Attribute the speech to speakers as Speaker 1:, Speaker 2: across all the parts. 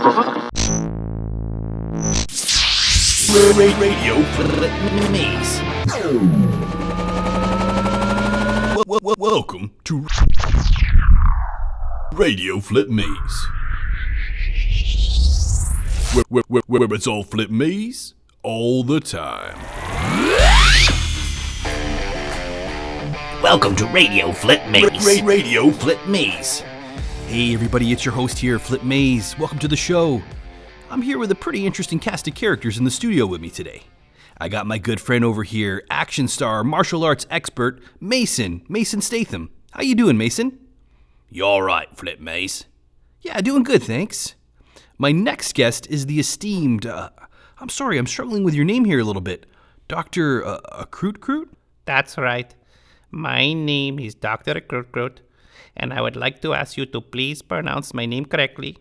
Speaker 1: Radio FLiP Maze. Welcome to Radio FLiP Maze. Where it's all FLiP Maze all the time.
Speaker 2: Welcome to Radio FLiP Maze.
Speaker 1: Radio FLiP Maze.
Speaker 3: Hey everybody, it's your host here, FLiP Maze. Welcome to the show. I'm here with a pretty interesting cast of characters in the studio with me today. I got my good friend over here, action star, martial arts expert, Mason Statham. How you doing, Mason?
Speaker 2: You alright, FLiP Maze?
Speaker 3: Yeah, doing good, thanks. My next guest is the esteemed, I'm sorry, I'm struggling with your name here a little bit. Dr. Kroot?
Speaker 4: That's right. My name is Dr. Kroot, and I would like to ask you to please pronounce my name correctly.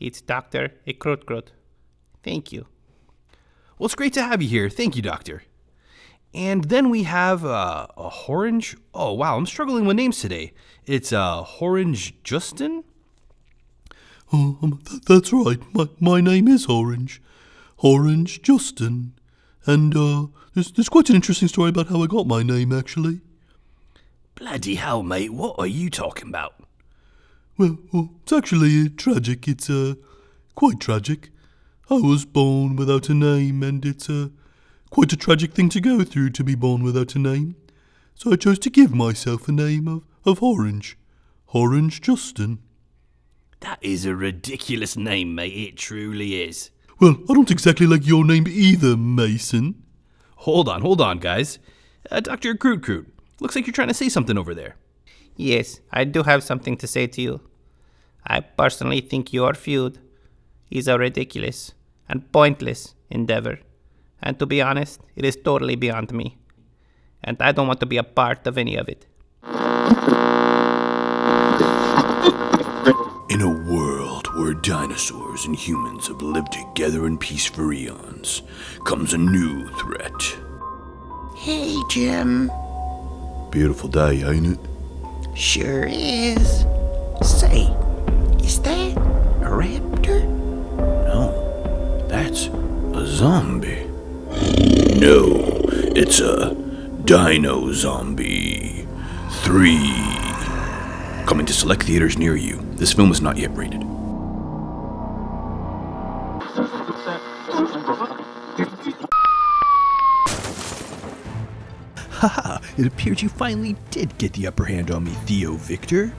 Speaker 4: It's Dr. Kroot. Thank you.
Speaker 3: Well, it's great to have you here. Thank you, Doctor. And then we have a Orange. Oh, wow, I'm struggling with names today. It's Orange Justin?
Speaker 5: That's right. My name is Orange Justin. And there's quite an interesting story about how I got my name, actually.
Speaker 2: Bloody hell, mate, what are you talking about?
Speaker 5: Well, it's actually tragic. It's quite tragic. I was born without a name, and it's quite a tragic thing to go through to be born without a name. So I chose to give myself a name of Orange Justin.
Speaker 2: That is a ridiculous name, mate, it truly is.
Speaker 5: Well, I don't exactly like your name either, Mason.
Speaker 3: Hold on, guys. Dr. Kroot, looks like you're trying to say something over there.
Speaker 4: Yes, I do have something to say to you. I personally think your feud is a ridiculous and pointless endeavor. And to be honest, it is totally beyond me. And I don't want to be a part of any of it.
Speaker 1: In a world where dinosaurs and humans have lived together in peace for eons, comes a new threat.
Speaker 6: Hey, Jim.
Speaker 1: Beautiful day, ain't it?
Speaker 6: Sure is. Say, is that a raptor?
Speaker 1: No, that's a zombie. No, it's a Dino Zombie 3. Coming to select theaters near you. This film is not yet rated.
Speaker 3: Haha, it appears you finally did get the upper hand on me, Theo Victor.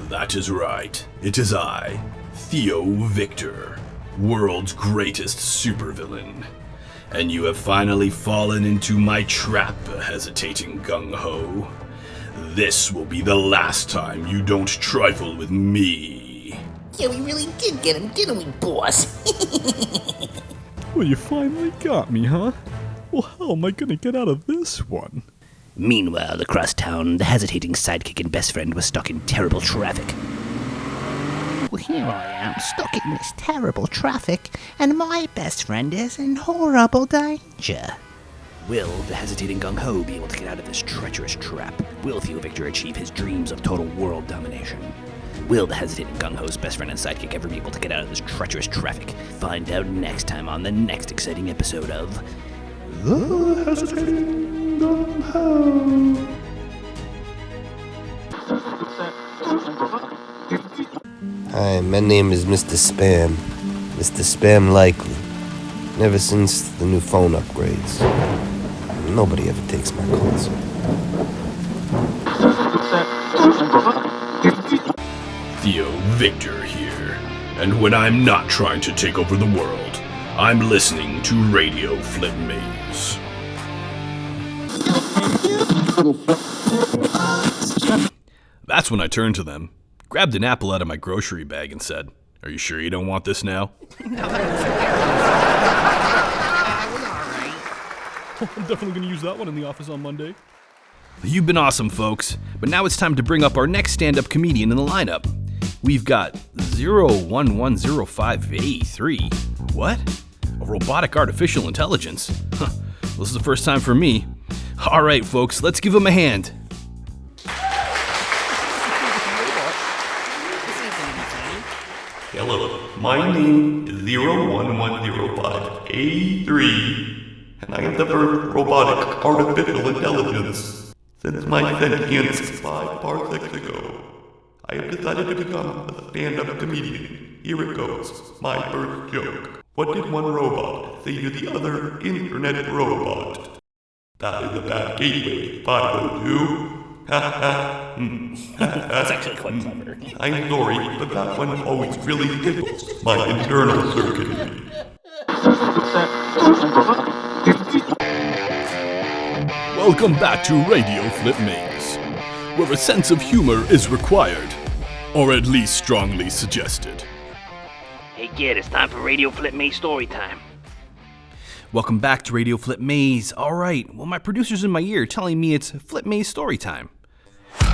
Speaker 1: That is right. It is I, Theo Victor, world's greatest supervillain. And you have finally fallen into my trap, hesitating gung-ho. This will be the last time you don't trifle with me.
Speaker 6: Yeah, we really did get him, didn't we, boss?
Speaker 7: Well, you finally got me, huh? Well, how am I gonna get out of this one?
Speaker 2: Meanwhile, across town, the hesitating sidekick and best friend was stuck in terrible traffic.
Speaker 6: Well, here I am, stuck in this terrible traffic, and my best friend is in horrible danger.
Speaker 2: Will the hesitating gung-ho be able to get out of this treacherous trap? Will Theo Victor achieve his dreams of total world domination? Will the hesitating gung-ho's best friend and sidekick ever be able to get out of this treacherous traffic? Find out next time on the next exciting episode of
Speaker 5: The hesitating gung-ho.
Speaker 8: Hi, my name is Mr. Spam. Mr. Spam Likely. Ever since the new phone upgrades, nobody ever takes my calls.
Speaker 1: Theo Victor here. And when I'm not trying to take over the world, I'm listening to Radio FLiP Maze.
Speaker 3: That's when I turned to them, grabbed an apple out of my grocery bag and said, "Are you sure you don't want this now?"
Speaker 7: I'm definitely gonna use that one in the office on Monday.
Speaker 3: You've been awesome, folks, but now it's time to bring up our next stand-up comedian in the lineup. We've got 0110583. What? A robotic artificial intelligence? Huh. This is the first time for me. All right, folks, let's give him a hand.
Speaker 1: Hello,
Speaker 9: My name is 01105A3, and I am the first robotic artificial intelligence. Since my sentience 5 parsecs ago, I have decided to become a stand-up comedian. Here it goes, my first joke. What did one robot say to the other internet robot? That is a bad gateway, 502.
Speaker 2: That's actually quite clever.
Speaker 9: I'm sorry, but that one always really tickles my internal circuitry.
Speaker 1: Welcome back to Radio FLiP Maze, where a sense of humor is required, or at least strongly suggested.
Speaker 2: Hey kid, it's time for Radio FLiP Maze story time.
Speaker 3: Welcome back to Radio FLiP Maze. Alright, well my producer's in my ear telling me it's FLiP Maze story time.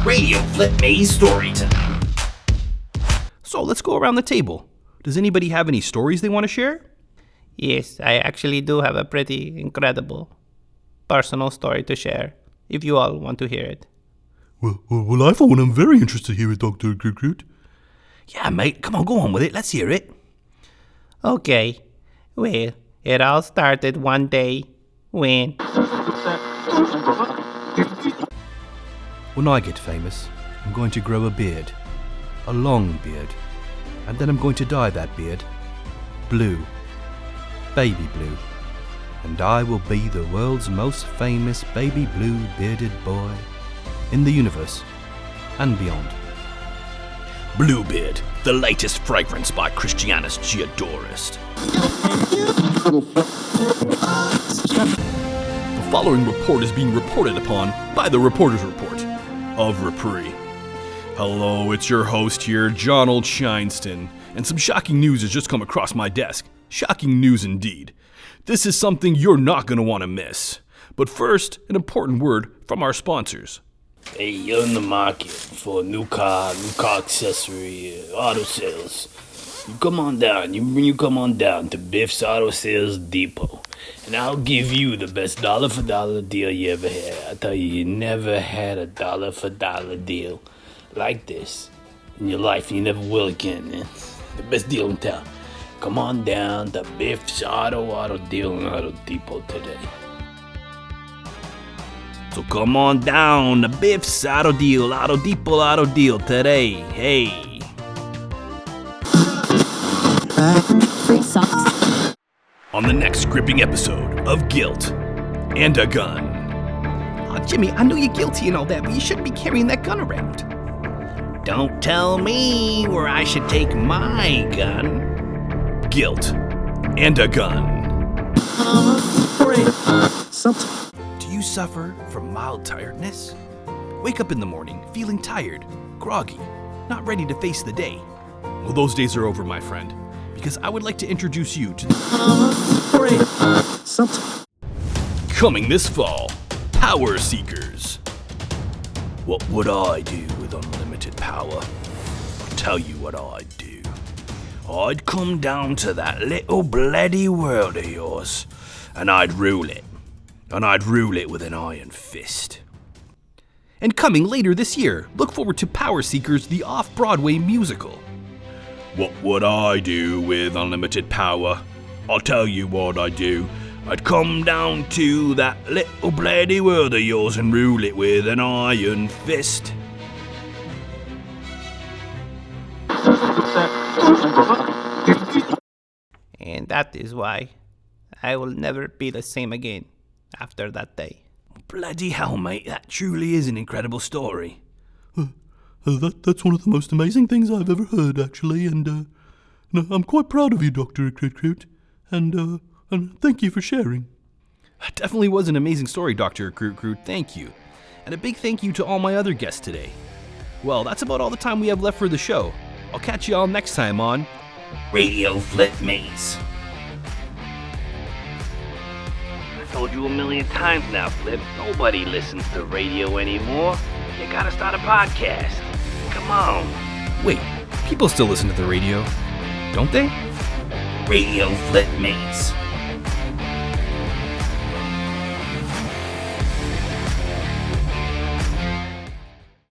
Speaker 2: Radio FLiP Maze story time.
Speaker 3: So let's go around the table. Does anybody have any stories they want to share?
Speaker 4: Yes, I actually do have a pretty incredible personal story to share, if you all want to hear it.
Speaker 5: Well, I for one am very interested to hear it, Dr. Groot.
Speaker 3: Yeah, mate, come on, go on with it. Let's hear it.
Speaker 4: Okay, well, it all started one day when
Speaker 3: I get famous, I'm going to grow a beard. A long beard. And then I'm going to dye that beard blue. Baby blue. And I will be the world's most famous baby blue bearded boy in the universe and beyond.
Speaker 1: Bluebeard, the latest fragrance by Christianus Giadorist. The following report is being reported upon by the Reporter's Report of Repri. Hello, it's your host here, John Old Shineston, and some shocking news has just come across my desk. Shocking news indeed. This is something you're not going to want to miss. But first, an important word from our sponsors.
Speaker 10: Hey, you're in the market for a new car accessory, auto sales. You come on down, you come on down to Biff's Auto Sales Depot, and I'll give you the best dollar for dollar deal you ever had. I tell you, you never had a dollar for dollar deal like this in your life. You never will again, man. The best deal in town. Come on down to Biff's Auto Deal and Auto Depot today.
Speaker 3: So come on down to Biff's Auto Depot today. Hey.
Speaker 11: Free socks.
Speaker 1: On the next gripping episode of Guilt and a Gun.
Speaker 3: Oh, Jimmy, I know you're guilty and all that, but you shouldn't be carrying that gun around.
Speaker 2: Don't tell me where I should take my gun.
Speaker 1: Guilt and a Gun.
Speaker 3: Do you suffer from mild tiredness? Wake up in the morning feeling tired, groggy, not ready to face the day.
Speaker 1: Well, those days are over, my friend, because I would like to introduce you to coming this fall, Power Seekers. What would I do with unlimited power? I'll tell you what I'd do. I'd come down to that little bloody world of yours, and I'd rule it. And I'd rule it with an iron fist.
Speaker 3: And coming later this year, look forward to Power Seekers, the off-Broadway musical.
Speaker 1: What would I do with unlimited power? I'll tell you what I'd do. I'd come down to that little bloody world of yours and rule it with an iron fist.
Speaker 4: and that is why I will never be the same again after that day.
Speaker 3: Bloody hell, mate, that truly is an incredible story.
Speaker 5: That's one of the most amazing things I've ever heard, actually, and I'm quite proud of you, Dr. Groot, and thank you for sharing.
Speaker 3: That definitely was an amazing story, Dr. Groot, thank you. And a big thank you to all my other guests today. Well, that's about all the time we have left for the show. I'll catch you all next time on
Speaker 2: Radio FLiP Maze. I told you a million times now, Flip. Nobody listens to radio anymore. You gotta start a podcast. Come on.
Speaker 3: Wait, people still listen to the radio, don't they?
Speaker 2: Radio FLiP Maze.